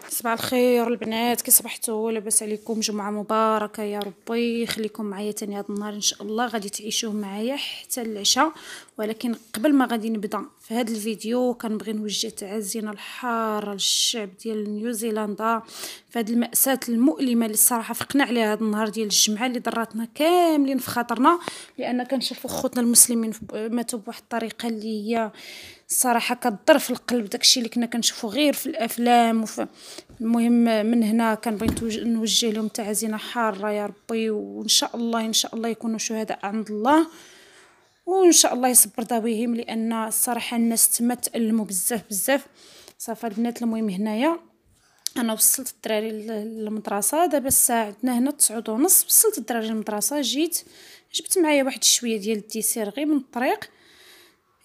صباح الخير البنات، كي صبحتوا؟ لاباس عليكم؟ جمعة مباركة يا ربي يخليكم معايا تاني هذا النهار ان شاء الله. غادي تعيشوه معايا حتى العشاء، ولكن قبل ما غادي نبدا في هذا الفيديو كنبغي نوجه تعازينا الحارة للشعب ديال نيوزيلندا في هذه المأساة المؤلمة اللي الصراحة فقنا عليها هذا النهار ديال الجمعة، اللي ضراتنا كاملين في خاطرنا، لان كنشوفوا خوتنا المسلمين ماتوا بواحد الطريقة اللي هي الصراحه كضر في القلب. داكشي اللي كنا كنشوفو غير في الافلام المهم من هنا كنبغي نوجه لهم تعازينا حاره يا ربي، وان شاء الله ان شاء الله يكونوا شهداء عند الله، وان شاء الله يصبر ذويهم، لان الصراحه الناس تما تألموا بزاف بزاف. صافي البنات، المهم هنايا انا وصلت الدراري للمدرسه، دابا الساعه عندنا هنا 9:30. وصلت الدراري للمدرسه، جبت معايا واحد شويه ديال الديسير غير من الطريق،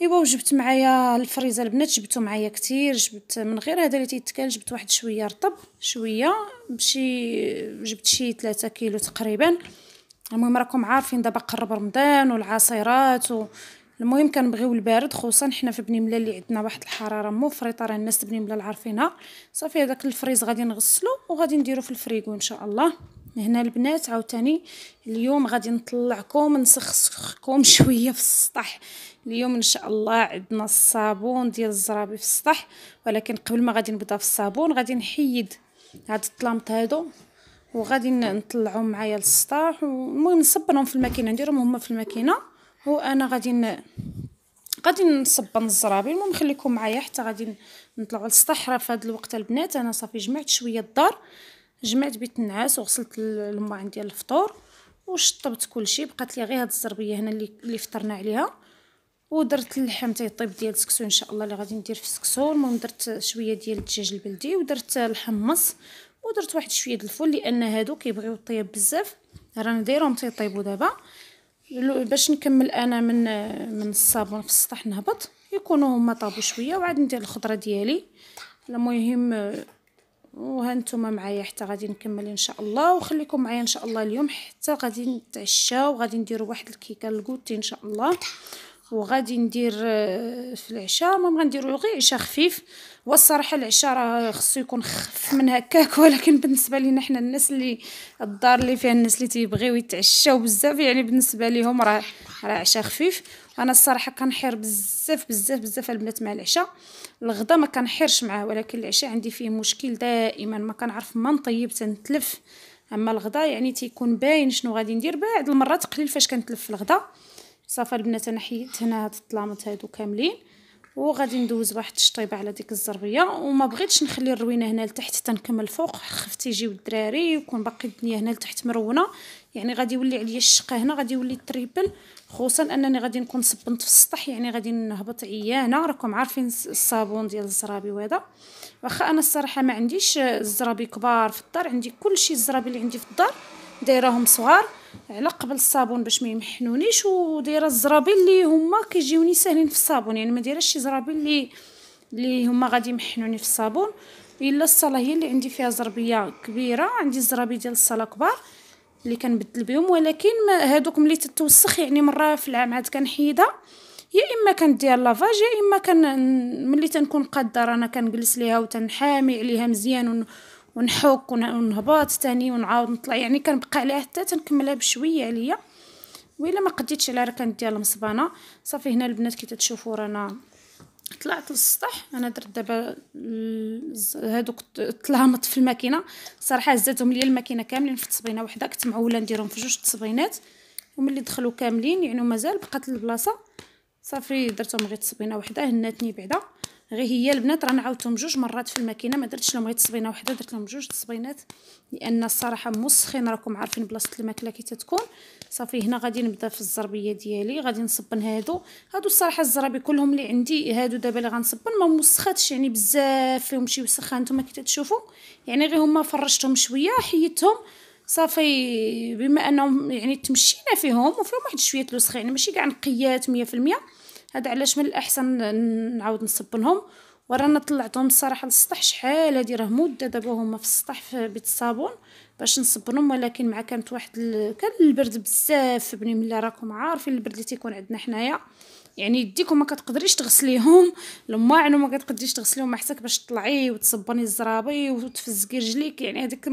ايوا، وجبت معايا الفريزه البنات، جبتو معايا كتير، جبت من غير هذا اللي تيتكال، جبت واحد شويه رطب شويه جبت شي 3 كيلو تقريبا. المهم راكم عارفين دابا قرب رمضان والعصيرات المهم كنبغيو البارد، خصوصا حنا في بني ملال اللي عندنا واحد الحراره مفرطه، راه الناس بني ملال عارفينها. صافي هذاك الفريز غادي نغسلو وغادي نديرو في الفريغو ان شاء الله. هنا البنات عاوتاني اليوم غادي نطلعكم نسخكم شويه في السطح. اليوم ان شاء الله عندنا الصابون ديال الزرابي في السطح، ولكن قبل ما غادي نبدا في الصابون غادي نحيد هاد الطلامط هادو وغادي نطلعهم معايا للسطح، والمهم نصبنهم في الماكينه، نديرهم هما في الماكينه، وانا غادي نصبن الزرابي. المهم خليكم معايا حتى غادي نطلعوا للسطح. راه في هذا الوقت البنات انا صافي جمعت شويه الدار، جمعت بيت النعاس وغسلت الماعن ديال الفطور وشطبت كلشي. بقات لي غير هاد الزربيه هنا اللي فطرنا عليها، ودرت اللحم تيطيب ديال السكسو ان شاء الله اللي غادي ندير في السكسو. المهم درت شويه ديال الدجاج البلدي ودرت الحمص ودرت واحد شويه د الفول، لان هادو كيبغيو الطياب بزاف، رانا دايرهم تيطيبوا دابا. باش نكمل انا من الصابون في السطح نهبط يكونوا هما طابوا شويه، وعاد ندير الخضره ديالي. المهم وهانتوما معايا حتى غادي نكمل ان شاء الله، وخليكم معايا ان شاء الله اليوم حتى غادي نتعشاو، وغادي نديروا واحد الكيكه الكوتي ان شاء الله، وغادي ندير في العشاء ما غنديروا غير عشاء خفيف. والصراحه العشاء راه خصو يكون خف من هكاك، ولكن بالنسبه لينا حنا الناس اللي الدار اللي فيها الناس اللي تيبغيو يتعشاو بزاف، يعني بالنسبه ليهم راه عشاء خفيف. انا الصراحه كنحير بزاف بزاف بزاف البنات مع العشاء. الغدا ما كنحيرش معاه، ولكن العشاء عندي فيه مشكل دائما، ما كنعرف ما نطيب تنتلف. اما الغدا يعني تيكون باين شنو غادي ندير، بعد المرات قليل فاش كنتلف في الغدا. صافي البنات انا حيدت هنا هاد الطلامط هادو كاملين، وغادي ندوز واحد الشطيبه على ديك الزربيه، وما بغيتش نخلي الروينه هنا لتحت تنكمل فوق، خفت يجيو الدراري ويكون باقي الدنيا هنا لتحت مرونه، يعني غادي يولي عليا الشقه هنا، غادي يولي التريبل، خصوصا انني غادي نكون صبنت في السطح، يعني غادي نهبط عيانه. راكم عارفين الصابون ديال الزرابي، وهذا واخا انا الصراحه ما عنديش الزرابي كبار في الدار، عندي كلشي الزرابي اللي عندي في الدار دايراهم صغار على قبل الصابون باش ما يمحنونيش، ودايره الزرابي اللي هما كيجيوني ساهلين في الصابون، يعني ما دايرهش شي زرابي اللي هما غادي يمحنوني في الصابون. الا الصاله هي اللي عندي فيها زربيه كبيره، عندي الزرابي ديال الصاله كبار اللي كنبدل بهم، ولكن هادوك ملي تتوسخ يعني مره في العام عاد كنحيدها، يا اما كندير لافاج، يا اما ملي تنكون قاده رانا كنجلس ليها وتنحامي عليها مزيان ونحك ونهبط ثاني ونعاود نطلع، يعني كنبقى عليها حتى تنكملها بشويه عليا، وإلا ما قديتش عليها راه كندير المصبانه. صافي هنا البنات كي تتشوفوا رانا طلعت للسطح، انا درت دابا هادوك طلامط في الماكينه. صراحه هزاتهم ليا الماكينه كاملين في تصبينه وحده، كنت معوله نديرهم في 2 تصبينات، وملي دخلوا كاملين يعني مازال بقات البلاصه، صافي درتهم غير تصبينه وحده، هناتني بعدا غير هي البنات رانا عاودتهم 2 مرات في الماكينه، ما درتش لهم غير تصبينه وحده، درت لهم 2 تصبينات، لان الصراحه مسخين، راكم عارفين بلاصه الماكله كي تتكون. صافي هنا غادي نبدا في الزربيه ديالي، غادي نصبن هادو الصراحه الزرابي كلهم اللي عندي هادو دابا اللي غنصبن ما مسخاتش، يعني بزاف فيهم شي وسخه نتوما كي تشوفوا، يعني غير هما فرشتهم شويه حيدتهم صافي، بما انهم يعني تمشينا فيهم وفيهم واحد شويه الوسخ، يعني ماشي كاع نقيات 100%. هذا علاش من الاحسن نعاود نصبنهم. ورانا طلعتهم الصراحه للسطح شحال هادي، راه مده دابا هما في السطح في بيت الصابون باش نصبنهم، ولكن مع كانت كان البرد بزاف في بني ملي، راكم عارفين البرد اللي تيكون عندنا حنايا، يعني يديك وما كتقدريش تغسليهم، الماعن وما كتقدريش تغسليهم حتى باش تطلعي وتصبني الزرابي وتفزقي رجليك، يعني هذيك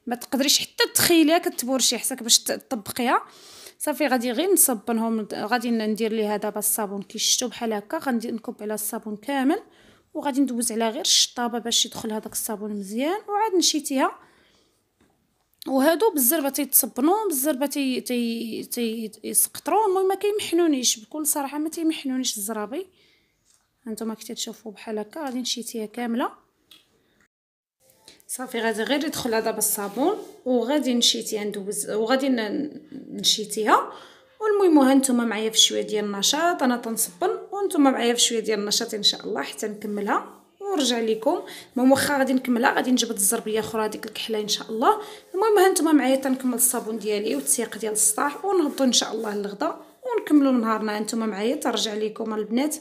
ما تقدريش حتى تخيليها كتبورشي حتى باش تطبقيها. صافي غادي غير نصبنهم، غادي ندير ليها دابا الصابون كي شفتوا بحال هكا، غندير نكب على الصابون كامل وغادي ندوز على غير الشطابه باش يدخل هذاك الصابون مزيان، وعاد نشيتيها. وهادو بالزربه تيتصبنوا بالزربه يسقطروا، المهم ما كيمحنونيش بكل صراحه، ما تيمحنونيش الزرابي. هانتوما كي تشوفوا بحال هكا غادي نشيتيها كامله. صافي غادي غير يدخل هذا بالصابون وغادي نشيتيها ندوز وغادي نشيتيها. والمهم هانتوما معايا في شويه ديال النشاط، انا تنصبن وانتوما معايا في شويه ديال النشاط ان شاء الله حتى نكملها ونرجع لكم. المهم واخا غادي نكملها غادي نجبد الزربيه اخرى ديك الكحله ان شاء الله. المهم هانتوما معايا تنكمل الصابون ديالي والتسيق ديال السطاح ونهبطوا ان شاء الله للغدا ونكملوا نهارنا. هانتوما معايا ترجع لكم البنات.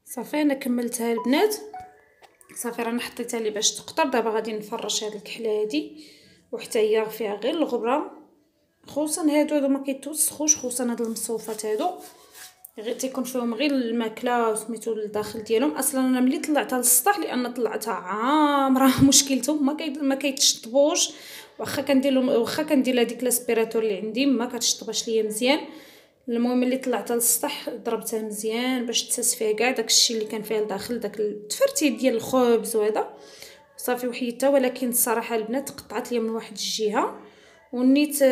صافي انا كملتها البنات. صافي رانا حطيتها لي باش تقطر. دابا غادي نفرش هاد الكحله هادي وحتى هي فيها غير الغبره، خصوصا هادو ما كيتوسخوش، خصوصا هاد المصوفات هادو غير تيكون فيهم غير الماكله سميتو الداخل ديالهم. اصلا انا ملي طلعتها للسطح لان طلعتها عامره مشكلتهم ما كيتشطبوش، واخا كندير هذيك لاسبيراتور اللي عندي ما كتشطبش ليا مزيان. المهم ملي طلعتها للسطح ضربتها مزيان باش تساس فيها كاع داكشي اللي كان فيها لداخل، داك التفرتيت ديال الخبز وهذا. صافي وحيدتها، ولكن الصراحه البنات قطعت لي من واحد الجهه ونيت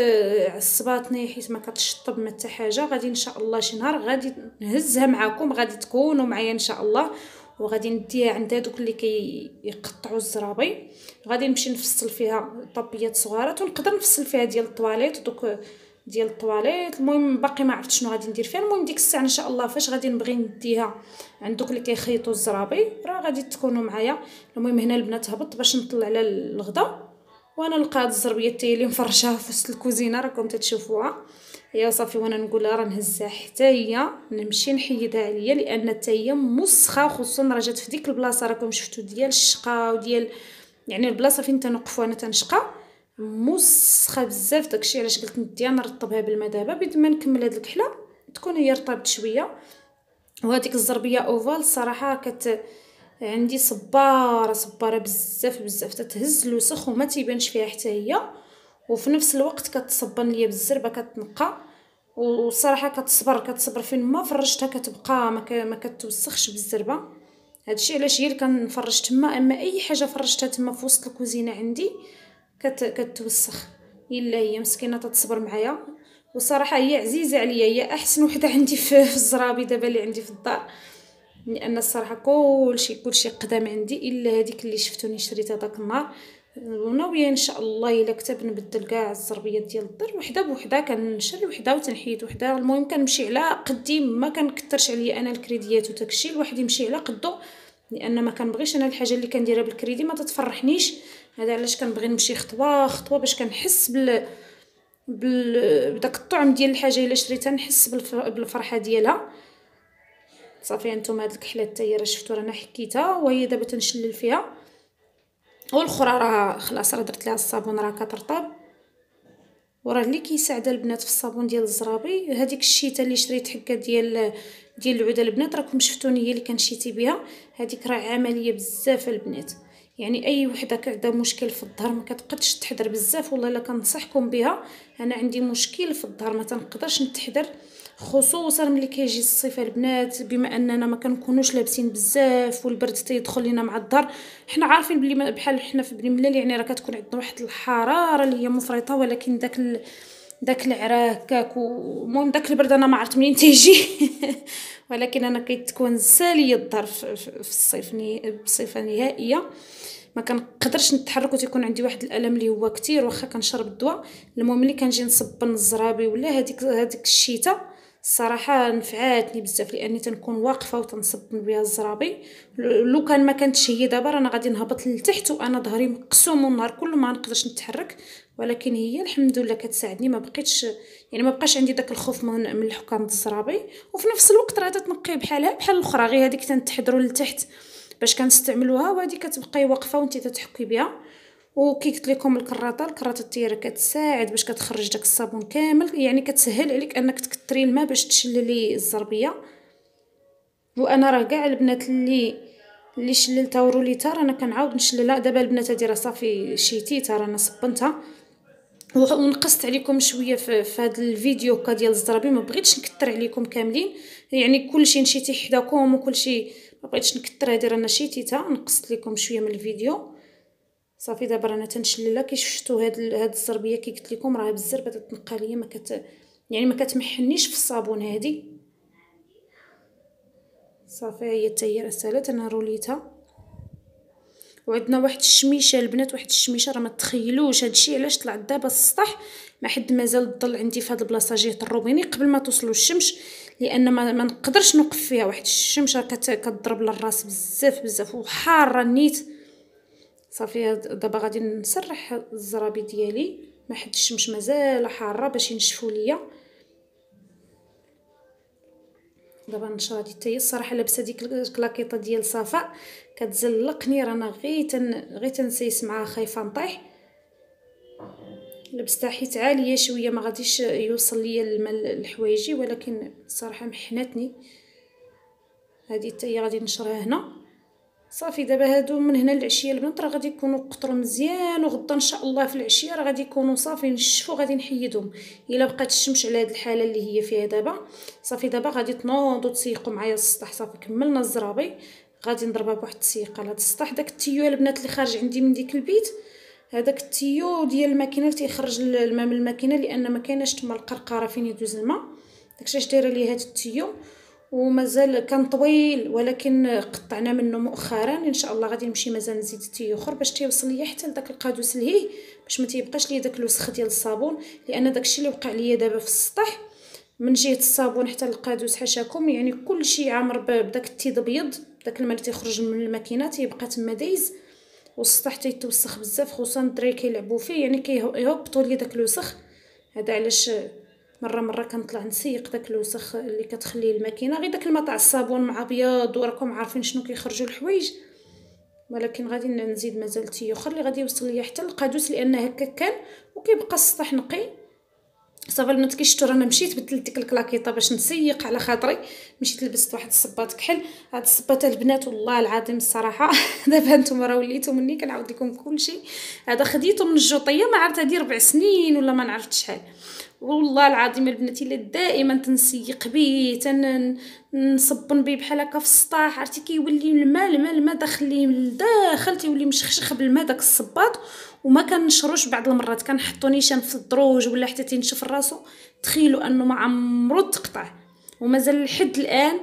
عصباتني حيت ما كتشطب ما حتى حاجه. غادي ان شاء الله شي نهار غادي نهزها معكم، غادي تكونوا معايا ان شاء الله، وغادي نديها عند هذوك اللي كيقطعوا الزرابي. غادي نمشي نفصل فيها طابيات صغيرات ونقدر نفصل فيها ديال الطواليت دوك ديال الطواليت. المهم باقي ما عرفت شنو غادي ندير فيها. المهم ديك الساعه ان شاء الله فاش غادي نبغي نديها عند دوك اللي كيخيطوا الزرابي راه غادي تكونوا معايا. المهم هنا البنات هبط باش نطلع على الغدا، وانا لقى هاد الزربيه حتى هي اللي مفرشاها في وسط الكوزينه راكم تتشوفوها هي. صافي وانا نقول لها راه نهزها حتى هي نمشي نحيدها عليا لان حتى هي مسخه، خصوصا راه جات في ديك البلاصه راكم شفتوا ديال الشقه وديال يعني البلاصه فين تنوقفوا انا تنشقى مسخه بزاف. داكشي علاش قلت نديها نرطبها بالماء دابا بيد ما نكمل هاد الكحله تكون هي رطبت شويه. وهذيك الزربيه اوفال الصراحه عندي صباره بزاف تتهز الوسخ وما تيبانش فيها حتى هي، وفي نفس الوقت كتصبن ليا بالزربه كتنقى، والصراحه كتصبر فين ما فرشتها كتبقى ما كتوسخش بالزربه. هادشي علاش هي اللي كنفرش تما، اما اي حاجه فرشتها تما في وسط الكوزينه عندي كتوسخ. الا هي مسكينه تتصبر معايا، وصراحه هي عزيزه عليا، هي احسن وحده عندي في الزرابي دابا اللي عندي في الدار. لان الصراحه كلشي قدام عندي الا هذيك اللي شفتوني شريتها داك النهار. وناويه ان شاء الله الا كتب نبدل كاع الزربيات ديال الدار وحده بوحده، كنشري وحده وتنحيد وحده. المهم كنمشي على قدي، ما كنكثرش عليا انا الكريديات وداكشي، الواحد يمشي على قدو، لان ما كنبغيش انا الحاجه اللي كنديرها بالكريدي ما تتفرحنيش. هذا علاش كنبغي نمشي خطوه خطوه باش كنحس بداك الطعم ديال الحاجه الا شريتها، نحس بالفرحه ديالها. صافي هانتوما هاد الكحله حتى هي راه شفتو رانا حكيتها وهي دابا تنشلل فيها. والاخرى راه خلاص راه درت لها الصابون راه كترطب. وراه اللي كيساعد البنات في الصابون ديال الزرابي هذيك الشيته اللي شريت حكا ديال العوده البنات، راكم شفتوني هي اللي كنشيتي بها، هذيك راه عمليه بزاف البنات. يعني اي وحده عندها مشكل في الظهر ما كتقدش تحضر بزاف، والله الا كنصحكم بها. انا عندي مشكل في الظهر ما تنقدرش نتحضر، خصوصا ملي كيجي الصيف البنات، بما اننا ما كنكونوش لابسين بزاف والبرد تيدخل لينا مع الظهر. حنا عارفين بلي بحال حنا في بني ملال يعني راه كتكون عندنا واحد الحراره اللي هي مفرطه، ولكن داك العراكاك المهم داك البرد انا ما عرفت منين تيجي ولكن انا كتكون ساليه الظهر في الصيف بصفه نهائيه، ما كنقدرش نتحرك وتيكون عندي واحد الالم اللي هو كتير واخا كنشرب الدواء. المهم ملي كنجي نصبن الزرابي ولا هذيك الشتاء الصراحه نفعاتني بزاف، لاني تنكون واقفه وتنصبن بها الزرابي. لو كان ما كانتش هي دابا رانا غادي نهبط لتحت وانا ظهري مقسوم والنهار كله ما نقدرش نتحرك، ولكن هي الحمد لله كتساعدني. ما بقيتش يعني ما بقاش عندي داك الخوف من الحكام الزرابي، وفي نفس الوقت راه تتنقي بحالها بحال الاخرى، غير هذيك تنتحضروا لتحت باش كنستعملوها، وهذه كتبقاي واقفه وانت تتحكي بها. وكي قلت لكم الكراطه التيره كتساعد باش كتخرج داك الصابون كامل، يعني كتسهل عليك انك تكثري الماء باش تشللي الزربيه. وانا راه كاع البنات اللي شللتها وروليتها رانا كنعاود نشللها. دابا البنات هادي راه صافي شيتيتها رانا صبنتها، ونقصت عليكم شويه في هذا الفيديو ديال الزرابي، ما بغيتش نكثر عليكم كاملين، يعني كلشي نشيتي حداكم وكلشي ما بغيتش نكثر. هذه رانا شيتيتها نقصت لكم شويه من الفيديو. صافي دابا رانا تنشللها. كي شفتوا هاد الزربيه كي قلت لكم راه بالزربه تتنقى ليا، يعني ما كتمحنيش في الصابون هذه. صافي هي حتى هي راه سالات انا روليتها. وعندنا واحد الشميشه البنات، واحد الشميشه راه ما تخيلوش هادشي علاش طلعت دابا السطح، ما حد مازال الظل عندي في هاد البلاصه جهه الروبيني قبل ما توصلوا الشمس، لان ما نقدرش نوقف فيها. واحد الشمس كتضرب للراس بزاف بزاف وحاره نيت. صافي دابا غادي نسرح الزرابي ديالي، ما حد الشمس مازال حاره باش ينشفوا ليا. دابا نشرى هادي حتى هي الصراحه لابسه ديك الكلاكيطه ديال صفاء كتزلقني، رانا غير تنسيس معاها خايفه نطيح. لبستها حيت عاليه شويه ما غاديش يوصل ليا الماء الحوايجي، ولكن الصراحه محناتني. هذه حتى هي غادي نشرها هنا. صافي دابا هادو من هنا للعشيه البنات راه غادي يكونوا قطروا مزيان، وغدا ان شاء الله في العشيه راه غادي يكونوا صافي نشفوا. غادي نحيدهم الا بقات الشمس على هاد الحاله اللي هي فيها دابا. صافي دابا غادي تنوضوا تسيقوا معايا السطح. صافي كملنا الزرابي، غادي نضربها بواحد التسييقه لهاد السطح. داك التيو البنات اللي خارج عندي من ديك البيت، هذاك التيو ديال الماكينه اللي تيخرج الماء من الماكينه، لان ما كايناش تما القرقره فين يدوز الماء. داكشي اش دايره ليه هذا التيو، ومازال كان طويل ولكن قطعنا منه مؤخرا. ان شاء الله غادي نمشي مازال نزيد التيو اخر باش تيوصل ليا حتى لداك القادوس الهي، باش ما تيبقاش ليا داك الوسخ ديال الصابون، لان داكشي اللي وقع ليا دابا في السطح من جهه الصابون حتى القادوس حاشاكم، يعني كلشي عامر بداك التيض ابيض. داك الماء اللي تيخرج من الماكينه تيبقى تما دايز، والسطح تيتوسخ بزاف، خصوصا الدراري كيلعبوا فيه يعني كيهبطوا لي داك الوسخ. هذا علاش مره كنطلع نسيق داك الوسخ اللي كتخليه الماكينه. غير داك الماء تاع الصابون مع ابيض، وراكم عارفين شنو كيخرجوا الحوايج. ولكن غادي نزيد مازال تي اخر اللي غادي يوصل ليا حتى القادوس، لان هكا كان وكيبقى السطح نقي. صافي البنات كي شفتوا رانا مشيت بدلت ديك الكلاكيطه باش نسيق على خاطري، مشيت لبست واحد الصباط كحل. هاد الصباط البنات والله العظيم الصراحه دابا نتوما راه وليتو مني كنعاود لكم كلشي. هذا خديته من الجوطيه، ما عرفت هذه 4 سنين ولا ما نعرفت شحال. والله العظيم البنات الا دائما تنسيق بيه نصبن بيه بحال هكا في السطح، عرفتي كيولي الماء داخل ليه من الداخل، تيولي مشخشخ بالماء داك الصباط. وما كنشروش بعض المرات كنحطو نيشان في الدروج ولا حتى تينشف راسو. تخيلوا انه ما عمرو تقطع ومازال لحد الان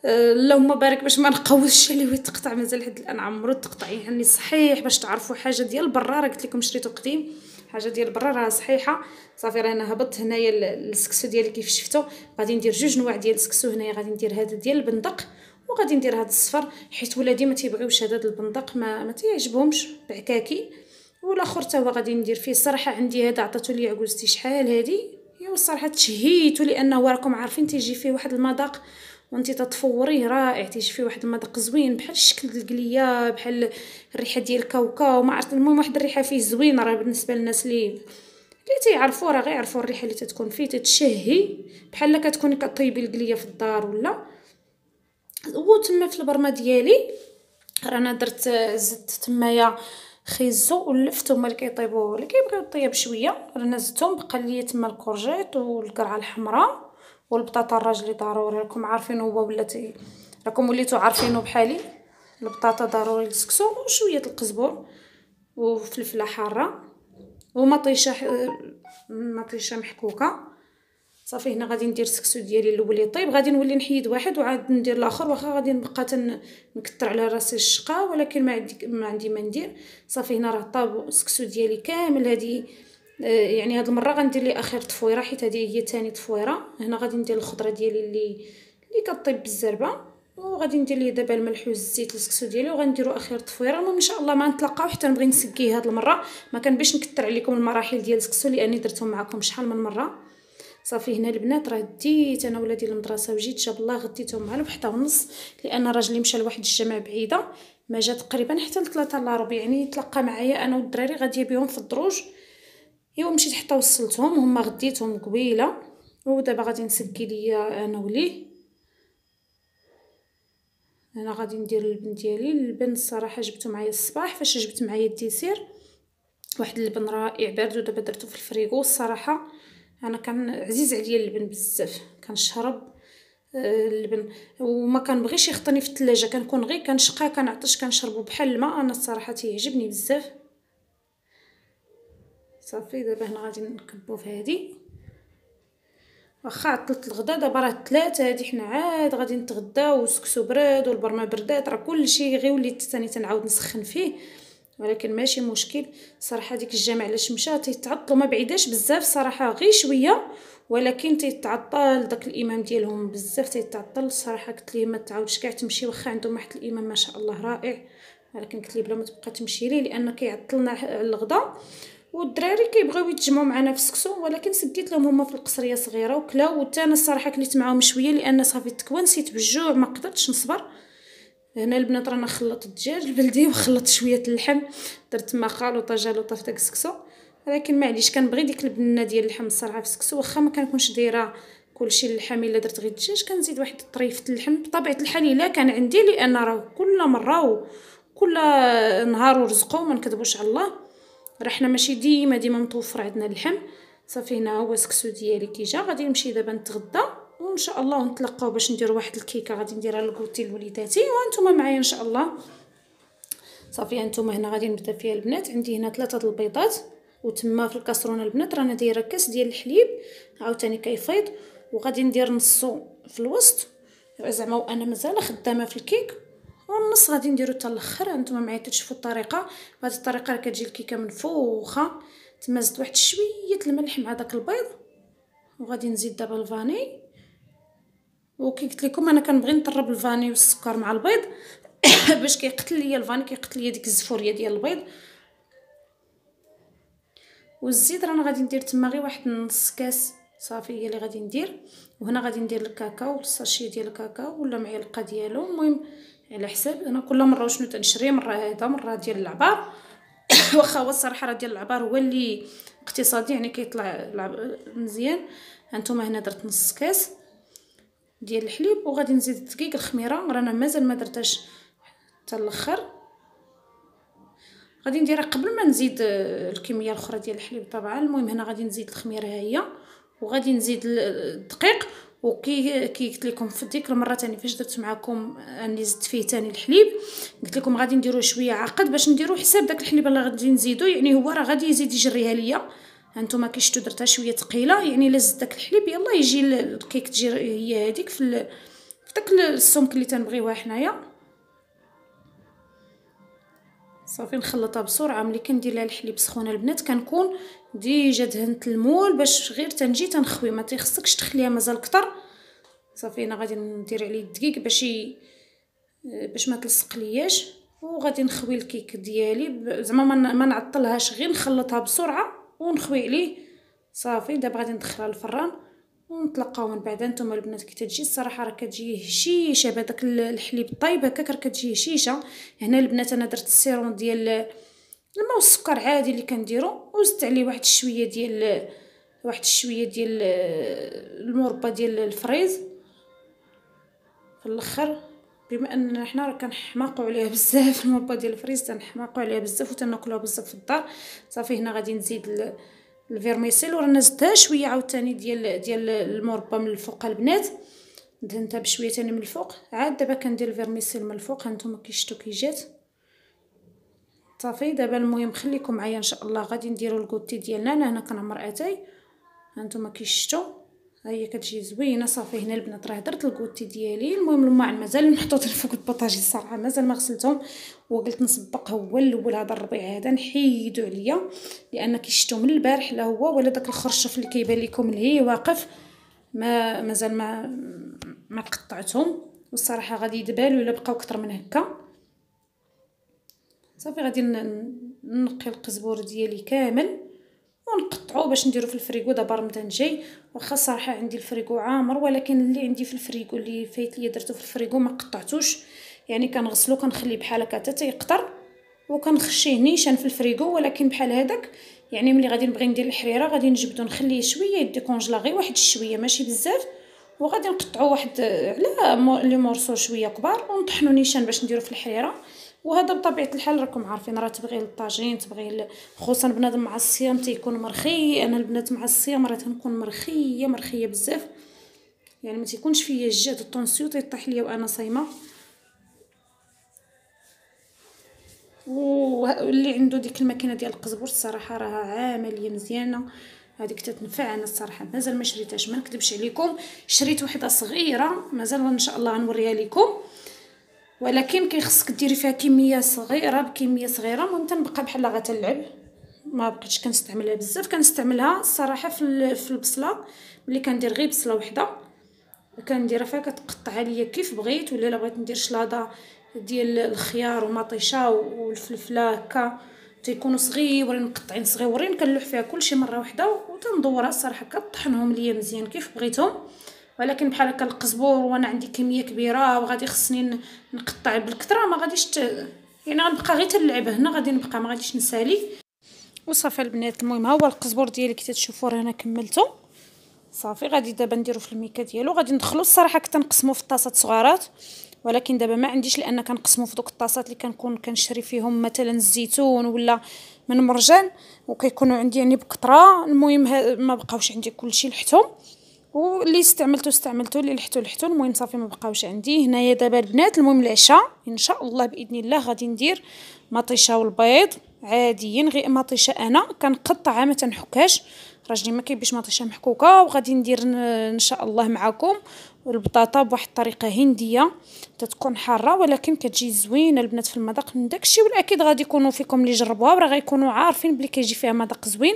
اللهم بارك باش ما نقولش اللي تقطع مازال حد الان عمرو تقطع يعني صحيح باش تعرفوا حاجه ديال برا. راه قلت لكم شريتو قديم، حاجه ديال برا راه صحيحه. صافي راه انا هبطت هنايا السكسو ديالي كيف شفتو. غادي ندير جوج نواع ديال السكسو هنايا، غادي ندير هذا ديال البندق وغادي ندير هذا الصفر، حيت ولادي ما تيبغيوش هذا البندق، ما تيعجبهمش بعكاكي. والاخر تا هو غادي ندير فيه. الصراحه عندي هذا عطاتو لي عكوزتي شحال هادي، ايوا الصراحه تشهيتو لانه راكم عارفين تيجي فيه واحد المذاق وانت تتفوريه رائع، تيجي فيه واحد المذاق زوين بحال الشكل ديال القليه، بحال الريحه ديال الكاوكاو، ما عرفت المهم واحد الريحه فيه زوينه. راه بالنسبه للناس اللي تيعرفوا راه غير يعرفوا الريحه اللي تتكون فيه تتشهي بحال كتكوني كطيبي القليه في الدار ولا. وتما في البرمه ديالي رانا درت زدت تمايا خيزو ولفت، هما اللي كيطيبوا اللي كيبغيو الطياب شويه رانا زدتهم. بقى لي تما الكورجيط والقرعه الحمراء والبطاطا الراجلي ضروري، راكم عارفين هو ولاتي راكم وليتوا عارفينه بحالي. البطاطا ضروري للسكسو وشويه القزبر وفلفله حاره ومطيشه مطيشه محكوكه. صافي هنا غادي ندير السكسو ديالي الاول يطيب، غادي نولي نحيد واحد وعاد ندير الاخر، واخا غادي نبقى نكثر على راسي الشقه ولكن ما عندي ما ندير. صافي هنا راه طاب السكسو ديالي كامل. هذه يعني هاد المره غندير لي اخر تفويره حيت هذه هي ثاني تفويره. هنا غادي ندير الخضره ديالي اللي كطيب بالزربه، وغادي ندير ليه دابا الملح والزيت للسكسو ديالي وغنديرو اخر تفويره. المهم ان شاء الله ما نتلاقاو حتى نبغي نسقيه هاد المره. ما كنبغيش نكثر عليكم المراحل ديال السكسو لاني درتهم معكم شحال من مره. صافي هنا البنات راه ديت انا ولادي للمدرسه وجيت جاب الله غديتهم مع الوحده ونص لان راجلي مشى لواحد الجامع بعيده، ما جا تقريبا حتى لثلاثة الا ربع، يعني تلقى معايا انا والدراري غاديه بهم في الدروج. ايوا مشيت حتى وصلتهم، هما غديتهم قبيله ودابا غادي نسقي ليا انا وليه. انا غادي ندير اللبن ديالي. اللبن الصراحه جبته معايا الصباح فاش جبت معايا الديسير، واحد اللبن رائع بارد ودابا درتو في الفريغو. الصراحه انا كان عزيز عليا اللبن بزاف، كنشرب اللبن وما كنبغيش يخطني في الثلاجه، كنكون غير كنشقى كنعطش كنشربو بحال الماء. انا الصراحه تيعجبني بزاف. صافي دابا هنا غادي نكبو في هادي، واخا عطلت الغدا دابا راه 3 هادي حنا عاد غادي نتغداو والسكسو براد والبرمه بردات، راه كلشي غير وليت ثاني تنعاود نسخن فيه ولكن ماشي مشكل. صراحه ديك الجامع علاش مشى تيتعطلوا، ما بعيداش بزاف صراحه غير شويه ولكن تيتعطل داك الامام ديالهم بزاف تيتعطل. الصراحه قلت ليه ما تعاودش كاع تمشي، واخا عندهم واحد الامام ما شاء الله رائع ولكن قلت ليه بلا ما تبقى تمشي ليه لان كيعطلنا الغدا والدراري كيبغيو يتجمعوا معنا في السكسو. ولكن سقيت لهم هما في القصريه صغيره وكلاو، وتا انا الصراحه كليت معاهم شويه لان صافي تكونسيت بالجوع ما قدرتش نصبر. هنا البنات رانا خلطت الدجاج البلدي وخلطت شويه اللحم، درت ما خلطه جالوطه في داك السكسو ولكن معليش كنبغي ديك البنه ديال اللحم الصراحه في السكسو. واخا ما كنكونش دايره كلشي اللحم، الا درت غير الدجاج كنزيد واحد طريفه اللحم بطبيعه الحال الا كان عندي، لان راه كل مره وكل نهار ورزقو ما نكذبوش على الله، راه حنا ماشي ديما متوفر عندنا اللحم. صافي هنا هو السكسو ديالي كي جا، غادي نمشي دابا نتغدى وان شاء الله ونتلاقاو باش نديروا واحد الكيكه غادي نديرها للكوتي لوليداتي وانتم معايا ان شاء الله. صافي هانتوما هنا غادي نبدا فيها البنات. عندي هنا 3 البيضات وتما في الكاسرونه البنات رانا دايره كاس ديال الحليب عاوتاني كيفيض وغادي ندير نصو في الوسط زعما وانا مازال خدامه في الكيك، والنص غادي نديرو حتى الاخر. هانتوما معايا تشوفوا الطريقه. بهذه الطريقه راه كتجي الكيكه منفوخه. تما زدت واحد شويه الملح مع داك البيض وغادي نزيد دابا الفاني. وكي قلت لكم انا كنبغي نطرب الفاني والسكر مع البيض باش كيقتل ليا الفاني كيقتل ليا ديك الزفوريه ديال البيض. والزيت رانا غادي ندير تما غير واحد نص كاس صافي هي اللي غادي ندير. وهنا غادي ندير الكاكاو الساشي ديال الكاكاو ولا معلقه ديالو، المهم على حساب. انا كل مره وشنو تنشري، مره هذا مره ديال العبار واخا هو الصراحه راه ديال العبار هو اللي اقتصادي يعني كيطلع مزيان. هانتوما هنا درت نص كاس ديال الحليب وغادي نزيد الدقيق الخميره رانا مازال ما درتهاش حتى الاخر، غادي نديرها قبل ما نزيد الكميه الاخرى ديال الحليب طبعا. المهم هنا غادي نزيد الخميره ها هي وغادي نزيد الدقيق. وكي قلت لكم في ديك المره ثاني فاش درت معكم اني زدت فيه ثاني الحليب قلت لكم غادي نديروه شويه عقد باش نديرو حساب داك الحليب اللي غادي نزيدو، يعني هو راه غادي يزيد يجريها ليا. هانتوما كي شفتوا درتها شويه ثقيله، يعني الا زدت داك الحليب يلا يجي الكيك تجي هي هذيك في في داك السمك اللي تنبغيوها حنايا. صافي نخلطها بسرعه. ملي كندير لها الحليب سخونه البنات كنكون ديجا دهنت المول باش غير تنجي تنخوي، ما تيخصكش تخليها مازال كتر. صافي انا غادي ندير عليه الدقيق باش ما تلصق لياش، وغادي نخوي الكيك ديالي زعما ما نعطلهاش، غير نخلطها بسرعه ونخوي عليه. صافي دابا غادي ندخلها للفران ونتلقاو من بعد. نتوما البنات كي تجي الصراحه راه كتجي هشيشه بهذاك الحليب طايب هكاك، راه كتجي هشيشه. هنا البنات انا درت السيرون ديال الماء والسكر عادي اللي كنديرو، وزدت عليه واحد الشويه ديال المربى ديال الفريز في الاخر، بما ان حنا راه كنحماقوا عليها بزاف. المربى ديال الفريز تنحماقوا عليها بزاف وتناكلوها بزاف في الدار. صافي هنا غادي نزيد الفيرميسيل، ورانا زدتها شويه عاوتاني ديال المربى من الفوق البنات، دهنتها بشويه تاني من الفوق. عاد دابا كندير الفيرميسيل من الفوق، هانتوما كي شفتوا كي جات. صافي دابا المهم خليكم معايا ان شاء الله. غادي نديروا الكوتي ديالنا. انا هنا كنعمر اتاي، هانتوما كي شفتوا ها هي كتجي زوينه. صافي هنا البنات راه درت الكوتي ديالي. المهم الماعن مازال محطوطين فوق البوطاجي الصراحه مازال ما غسلتهم، وقلت نسبق هو الاول هذا الربيع هذا نحيدو عليا، لان كي شفتوا من البارح لا هو ولا داك الخرشف اللي كيبان لكم اللي واقف مازال ما قطعتهم، والصراحه غادي يدبالوا الا بقاو اكثر من هكا. صافي غادي نقي القزبور ديالي كامل ونقطعو باش نديرو في الفريغو. دابا رمضان جاي، واخا الصراحه عندي الفريغو عامر، ولكن اللي عندي في الفريغو اللي فايت ليا درتو في الفريغو ما قطعتوش، يعني كنغسلو كنخليه بحال هكا حتى تيقطر وكنخشيه نيشان في الفريغو. ولكن بحال هذاك يعني ملي غادي نبغي ندير الحريره غادي نجبدو نخليه شويه يدي كونجلا، غير واحد الشويه ماشي بزاف، وغادي نقطعو واحد على لي مورسو شويه كبار ونطحنو نيشان باش نديرو في الحريره. وهذا بطبيعه الحال راكم عارفين راه تبغي الطاجين، تبغي خصوصا بنادم مع الصيام تيكون مرخي. انا البنات مع الصيام راه تنكون مرخيه بزاف، يعني ما تيكونش فيا الجهد الطونسيو تيطيح ليا وانا صايمه. واللي عنده ديك الماكينه ديال القزبر الصراحه راها عامليه مزيانه، هذيك تتنفع. انا الصراحه مازال ما شريتهاش، ما نكذبش عليكم، شريت وحده صغيره مازال ان شاء الله غنوريها لكم، ولكن كيخصك ديري فيها كميه صغيره بكميه صغيره. المهم تنبقى بحال غتلعب، ما بقيتش كنستعملها بزاف. كنستعملها الصراحه في البصله، ملي كندير غير بصله وحده كنديرها فيها كتقطع ليا كيف بغيت، ولا بغيت ندير شلاضه ديال الخيار ومطيشه والفلفله هكا تيكونوا صغيورين مقطعين صغيورين، كنلوح فيها كلشي مره واحده وتندورها الصراحه كطحنهم ليا مزيان كيف بغيتهم. ولكن بحال هكا القزبور وانا عندي كميه كبيره وغادي خصني نقطع بالكثره ما غاديش يعني غنبقى غير تنلعب هنا، غادي نبقى ما غاديش نسالي. وصافي البنات المهم ها هو القزبور ديالي كي تشوفوا راه انا كملته. صافي غادي دابا نديرو في الميكا ديالو، غادي ندخلو الصراحه كنت نقسمو في الطاسات صغارات، ولكن دابا ما عنديش لان كنقسمو في دوك الطاسات اللي كنكون كنشري فيهم مثلا الزيتون ولا من مرجان وكيكونوا عندي يعني بكثره. المهم ما بقاوش عندي كلشي لحتهم، واللي استعملته اللي لحتو. المهم صافي ما بقاوش عندي هنايا. دابا البنات المهم العشاء ان شاء الله باذن الله غادي ندير مطيشه والبيض عاديين، غير مطيشه انا كنقطعها ما تنحكاش، راجلي ما كيبيش مطيشه محكوكه. وغادي ندير ان شاء الله معكم البطاطا بواحد الطريقه هنديه تتكون حاره ولكن كتجي زوينه البنات في المذاق من داكشي، والاكيد غادي يكونوا فيكم اللي جربوها وراه غيكونوا عارفين بلي كيجي فيها مذاق زوين.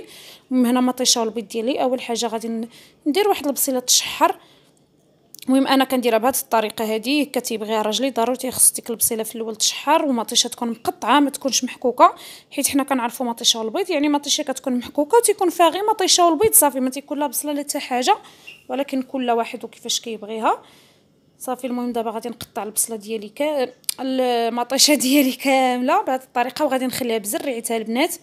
المهم هنا مطيشه والبيض ديالي. اول حاجه غادي ندير واحد البصيله تشحر، المهم انا كنديرها بهذه الطريقه هذه. كتيبغيها راجلي ضروري خص ديك البصيله في الاول تشحر ومطيشه تكون مقطعه ما تكونش محكوكه، حيت حنا كنعرفوا مطيشه والبيض يعني مطيشه كتكون محكوكه وتيكون فيها غير مطيشه والبيض صافي ما تيكون لا بصله لا حتى حاجه، ولكن كل واحد وكيفاش كيبغيها. صافي المهم دابا غادي نقطع البصله ديالي المطيشه ديالي كامله بهذه الطريقه، وغادي نخليها بزريعتها البنات،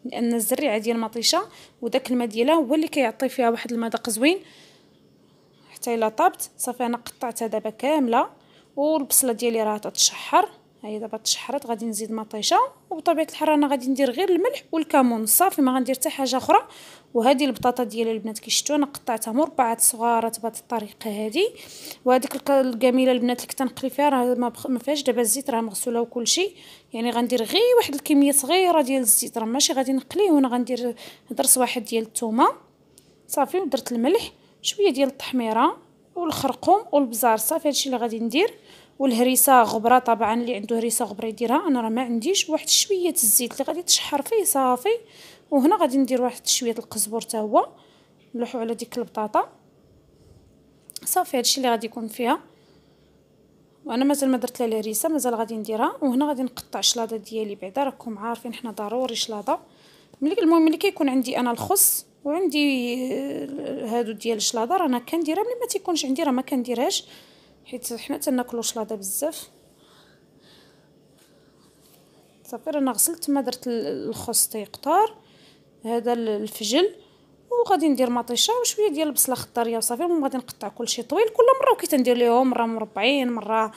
لان الزريعه ديال المطيشه وداك الماء ديالها هو اللي كيعطي فيها واحد المذاق زوين حتى الا طابت. صافي انا قطعتها دابا كامله، والبصله ديالي راه تتشحر، هي دابا تشحرت. غادي نزيد مطيشه، وبطبيعه الحال انا غادي ندير غير الملح والكمون صافي ما غندير حتى حاجه اخرى. وهذه البطاطا ديالي البنات كي شفتوا انا قطعتها مربعات صغارات بهذه الطريقه هذه. وهذيك الجميله البنات اللي كنت نقلي فيها راه ما فيهاش دابا الزيت، راه مغسوله وكل شيء، يعني غندير غير واحد الكميه صغيره ديال الزيت، راه ماشي غادي نقليه. وانا غندير درس واحد ديال الثومه صافي، ودرت الملح شويه ديال التحميره والخرقوم والبزار. صافي هادشي اللي غادي ندير. والهريسه غبره، طبعا اللي عنده هريسه غبره يديرها، انا راه ما عنديش. واحد شويه الزيت اللي غادي تشحر فيه صافي. وهنا غادي ندير واحد شويه القزبر حتى هو، نلوحو على ديك البطاطا. صافي هادشي اللي غادي يكون فيها. وانا مازال ما درت لها الهريسه، مازال غادي نديرها. وهنا غادي نقطع شلاضه ديالي، بعدا راكم عارفين حنا ضروري شلاضه. المهم ملي كيكون عندي انا الخس وعندي هادو ديال الشلاضه رانا كنديرها. ملي ما تيكونش عندي راه ما كنديرهاش، حيت حنا تناكلوا شلاضه بزاف. صافي رانا غسلت، ما درت الخس تيقطر. هذا الفجل، وغادي ندير مطيشه وشويه ديال البصله خضاريه وصافي. وغادي نقطع كلشي طويل كل مره، وكي تندير ليهم مره مربعين، مره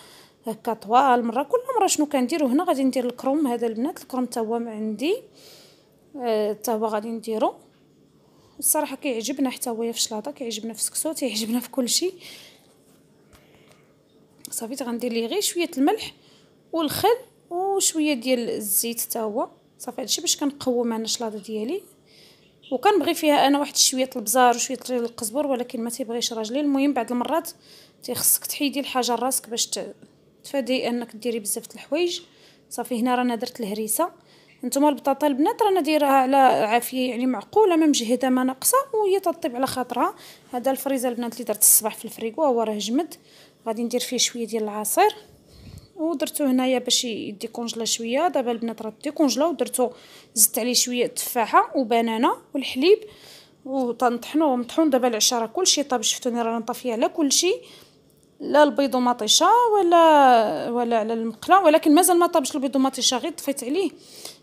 هكا طوال، مره كل مره شنو كندير. وهنا غادي ندير الكروم. هذا البنات الكروم حتى هو عندي، حتى هو غادي نديرو. الصراحه كيعجبنا حتى هو في الشلاضه، كيعجبنا في السكسو، تيعجبنا في كلشي. صافي غندير ليه غير شويه الملح والخل وشويه ديال الزيت حتى هو. صافي هادشي باش كنقوم انا الشلاضه ديالي. وكنبغي فيها انا واحد شويه البزار وشويه القزبر، ولكن ما تيبغيش راجلي. المهم بعض المرات تيخصك تحيدي الحاجه لراسك باش تفادي انك ديري بزاف د الحوايج. صافي هنا رانا درت الهريسه. نتوما البطاطا البنات رانا دايرها على عافيه، يعني معقوله، ما مجهده ما ناقصه، وهي تطيب على خاطرها. هذا الفريزه البنات اللي درت الصباح في الفريكو هو راه جمد. غادي ندير فيه شويه ديال العصير، ودرتو هنايا باش يدي كونجلا شويه. دابا البنات راه دي كونجلا، ودرتو زدت عليه شويه تفاحه وبنانه والحليب وطنطحنوه مطحون. دابا العشاء راه كلشي طاب، شفتوني راه نطفيه على كلشي، لا البيض ومطيشه ولا على المقله. ولكن مازال ما طابش البيض ومطيشه، غير طفيت عليه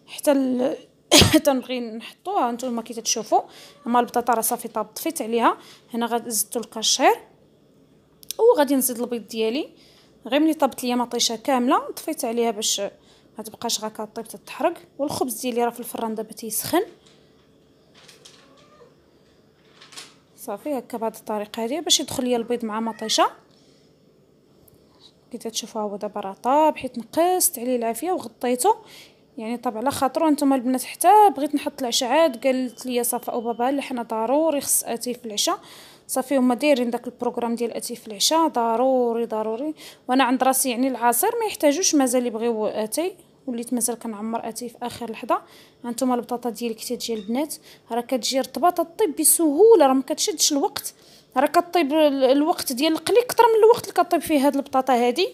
حتى تنبغي نحطوها. نتوما كي تشوفوا اما البطاطا راه صافي طاب، طفيت عليها. هنا غادي زدتو الكاشير، وغادي نزيد البيض ديالي. غير ملي طابت ليا مطيشه كامله طفيت عليها باش ما تبقاش غا كطيب تتحرق. والخبز ديالي راه في الفران دابا تيسخن. صافي هكا بهذه الطريقه هذه باش يدخل ليا البيض مع مطيشه. كي تشوفوا هو دابا راه طاب، حيت نقصت عليه العافيه وغطيته، يعني طاب على خاطرو. نتوما البنات حتى بغيت نحط العشاء عاد قالت لي صفاء وبابا لا حنا ضروري خص اتي في العشاء. صافي هما دايرين داك البروغرام ديال اتي في العشاء ضروري. وانا عند راسي يعني العصير ما يحتاجوش، مازال يبغيو اتي. وليت مازال كنعمر اتي في اخر لحظه. هانتوما البطاطا ديالي كي تجي البنات راه كتجي رطبه، تطيب بسهوله، راه ما كتشدش الوقت، راه كطيب الوقت ديال القلي اكثر من الوقت اللي كطيب فيه هاد البطاطا هادي.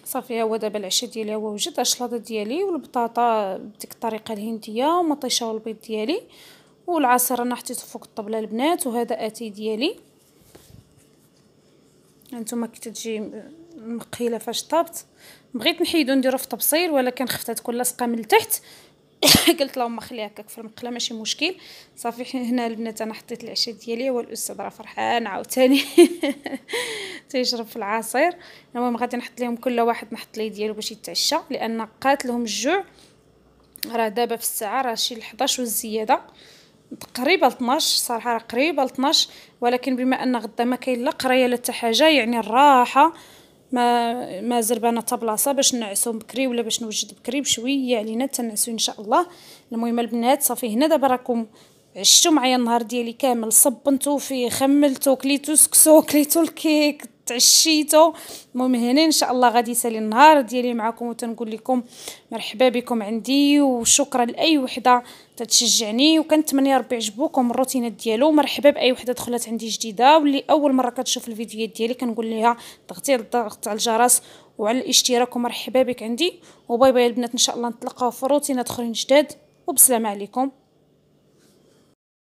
صافي هو دابا العشاء ديالي هو وجد. الشلاضه ديالي والبطاطا بديك الطريقه الهنديه ومطيشه والبيض ديالي والعصير انا حطيته فوق الطبله البنات. وهذا اتي ديالي. هانتوما كي تجي المقيله فاش طابت، بغيت نحيدو نديرو في طبسيل ولكن خفتها تكون لاصقه من التحت. قلت لهم خليها هكاك في المقله ماشي مشكل. صافي هنا البنات انا حطيت العشاء ديالي، والاستاذ راه فرحان عاوتاني تيشرب في العصير. المهم غادي نحط لهم كل واحد نحط ليه ديالو باش يتعشى، لان قاتلهم الجوع. راه دابا في الساعه راه شي 11 والزياده، قريبه ل 12 صراحه، راه قريبه ل 12. ولكن بما ان غدا ما كاين لا قرايه لا حتى حاجه، يعني الراحه ما زربانه حتى بلاصه باش نعسو بكري ولا باش نوجد بكري بشويه علينا تنعسو ان شاء الله. المهم البنات صافي هنا دابا راكم عشتو معايا النهار ديالي كامل، صبنتو فيه، خملتو، كليتو سكسو، كليتو الكيك، تعشيتو. المهم هنا ان شاء الله غادي يسالي النهار ديالي معكم، وتنقول لكم مرحبا بكم عندي، وشكرا لاي وحده تتشجعني، وكنتمنى ربي يعجبوكم الروتينات ديالو. مرحبا باي وحده دخلت عندي جديده واللي اول مره كتشوف الفيديوهات ديالي، كنقول ليها ضغطي الضغط على الجرس وعلى الاشتراك، ومرحبا بك عندي. وباي باي البنات، ان شاء الله نتلاقاو في روتينات اخرين جداد، وبسلامه عليكم.